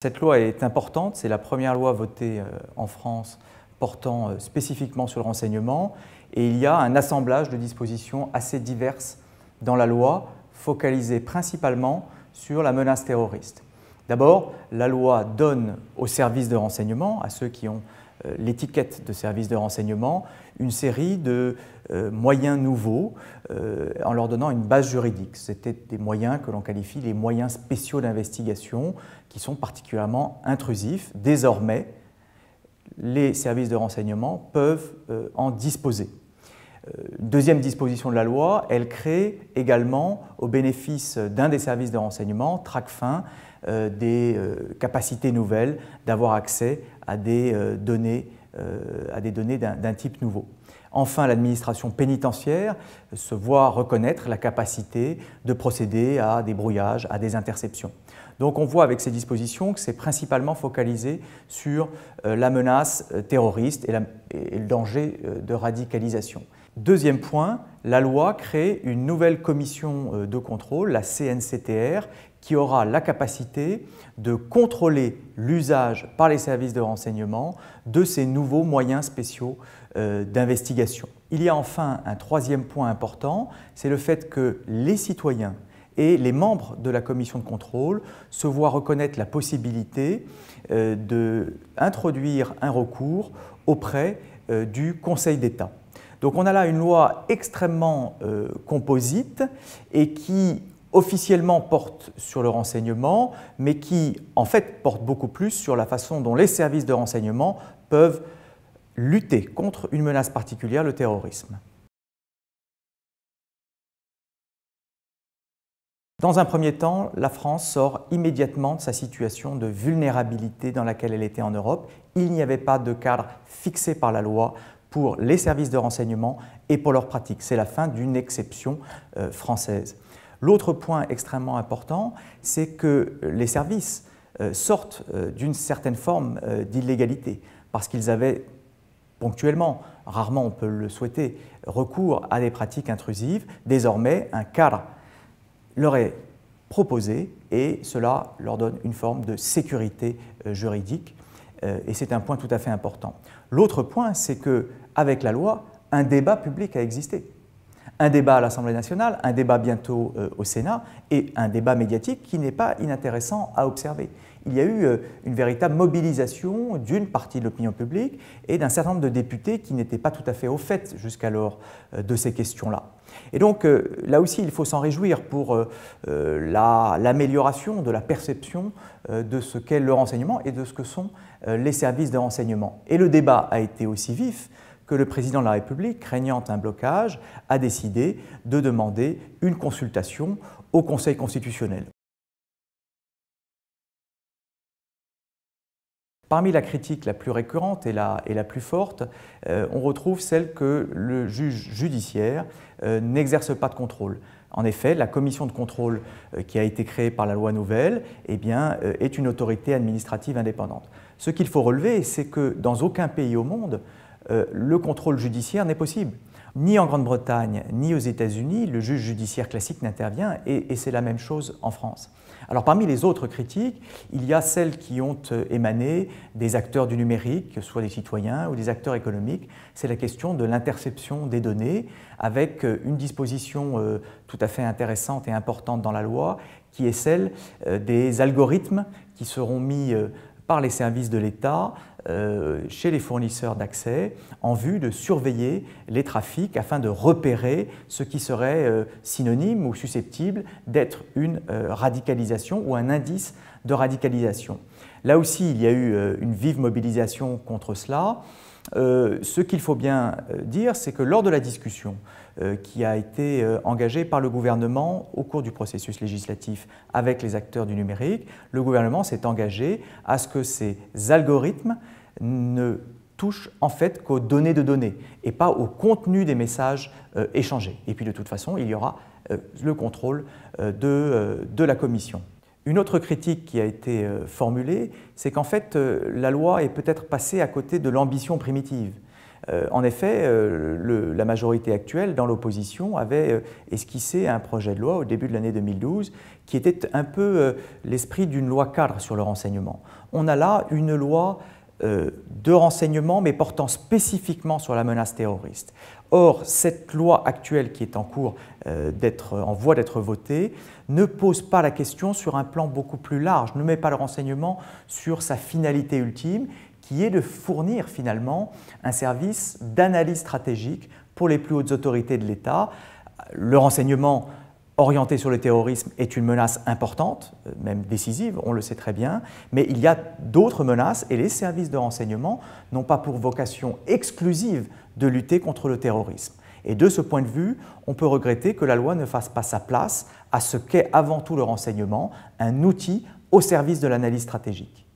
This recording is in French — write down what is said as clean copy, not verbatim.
Cette loi est importante, c'est la première loi votée en France portant spécifiquement sur le renseignement et il y a un assemblage de dispositions assez diverses dans la loi, focalisées principalement sur la menace terroriste. D'abord, la loi donne aux services de renseignement, à ceux qui ont l'étiquette de services de renseignement, une série de moyens nouveaux en leur donnant une base juridique. C'était des moyens que l'on qualifie les moyens spéciaux d'investigation qui sont particulièrement intrusifs. Désormais, les services de renseignement peuvent en disposer. Deuxième disposition de la loi, elle crée également, au bénéfice d'un des services de renseignement, Tracfin, des capacités nouvelles d'avoir accès à des données d'un type nouveau. Enfin, l'administration pénitentiaire se voit reconnaître la capacité de procéder à des brouillages, à des interceptions. Donc on voit avec ces dispositions que c'est principalement focalisé sur la menace terroriste et le danger de radicalisation. Deuxième point, la loi crée une nouvelle commission de contrôle, la CNCTR, qui aura la capacité de contrôler l'usage par les services de renseignement de ces nouveaux moyens spéciaux d'investigation. Il y a enfin un troisième point important, c'est le fait que les citoyens et les membres de la commission de contrôle se voient reconnaître la possibilité d'introduire un recours auprès du Conseil d'État. Donc on a là une loi extrêmement composite et qui officiellement porte sur le renseignement, mais qui en fait porte beaucoup plus sur la façon dont les services de renseignement peuvent lutter contre une menace particulière, le terrorisme. Dans un premier temps, la France sort immédiatement de sa situation de vulnérabilité dans laquelle elle était en Europe. Il n'y avait pas de cadre fixé par la loi pour les services de renseignement et pour leurs pratiques. C'est la fin d'une exception française. L'autre point extrêmement important, c'est que les services sortent d'une certaine forme d'illégalité parce qu'ils avaient ponctuellement, rarement on peut le souhaiter, recours à des pratiques intrusives. Désormais, un cadre leur est proposé et cela leur donne une forme de sécurité juridique et c'est un point tout à fait important. L'autre point, c'est qu'avec la loi, un débat public a existé. Un débat à l'Assemblée nationale, un débat bientôt au Sénat et un débat médiatique qui n'est pas inintéressant à observer. Il y a eu une véritable mobilisation d'une partie de l'opinion publique et d'un certain nombre de députés qui n'étaient pas tout à fait au fait jusqu'alors de ces questions-là. Et donc là aussi, il faut s'en réjouir pour l'amélioration de la perception de ce qu'est le renseignement et de ce que sont les services de renseignement. Et le débat a été aussi vif que le président de la République, craignant un blocage, a décidé de demander une consultation au Conseil constitutionnel. Parmi la critique la plus récurrente et la plus forte, on retrouve celle que le juge judiciaire n'exerce pas de contrôle. En effet, la commission de contrôle qui a été créée par la loi nouvelle est une autorité administrative indépendante. Ce qu'il faut relever, c'est que dans aucun pays au monde, le contrôle judiciaire n'est possible. Ni en Grande-Bretagne, ni aux États-Unis, le juge judiciaire classique n'intervient et c'est la même chose en France. Alors parmi les autres critiques, il y a celles qui ont émané des acteurs du numérique, que ce soit des citoyens ou des acteurs économiques. C'est la question de l'interception des données avec une disposition tout à fait intéressante et importante dans la loi qui est celle des algorithmes qui seront mis par les services de l'État chez les fournisseurs d'accès en vue de surveiller les trafics afin de repérer ce qui serait synonyme ou susceptible d'être une radicalisation ou un indice de radicalisation. Là aussi, il y a eu une vive mobilisation contre cela. Ce qu'il faut bien dire, c'est que lors de la discussion qui a été engagée par le gouvernement au cours du processus législatif avec les acteurs du numérique, le gouvernement s'est engagé à ce que ces algorithmes ne touchent en fait qu'aux données de données et pas au contenu des messages échangés. Et puis de toute façon, il y aura le contrôle de la commission. Une autre critique qui a été formulée, c'est qu'en fait, la loi est peut-être passée à côté de l'ambition primitive. En effet, la majorité actuelle, dans l'opposition, avait esquissé un projet de loi au début de l'année 2012 qui était un peu l'esprit d'une loi cadre sur le renseignement. On a là une loi de renseignement, mais portant spécifiquement sur la menace terroriste. Or, cette loi actuelle qui est en voie d'être votée ne pose pas la question sur un plan beaucoup plus large, ne met pas le renseignement sur sa finalité ultime, qui est de fournir finalement un service d'analyse stratégique pour les plus hautes autorités de l'État. Le renseignement orienté sur le terrorisme est une menace importante, même décisive, on le sait très bien, mais il y a d'autres menaces et les services de renseignement n'ont pas pour vocation exclusive de lutter contre le terrorisme. Et de ce point de vue, on peut regretter que la loi ne fasse pas sa place à ce qu'est avant tout le renseignement, un outil au service de l'analyse stratégique.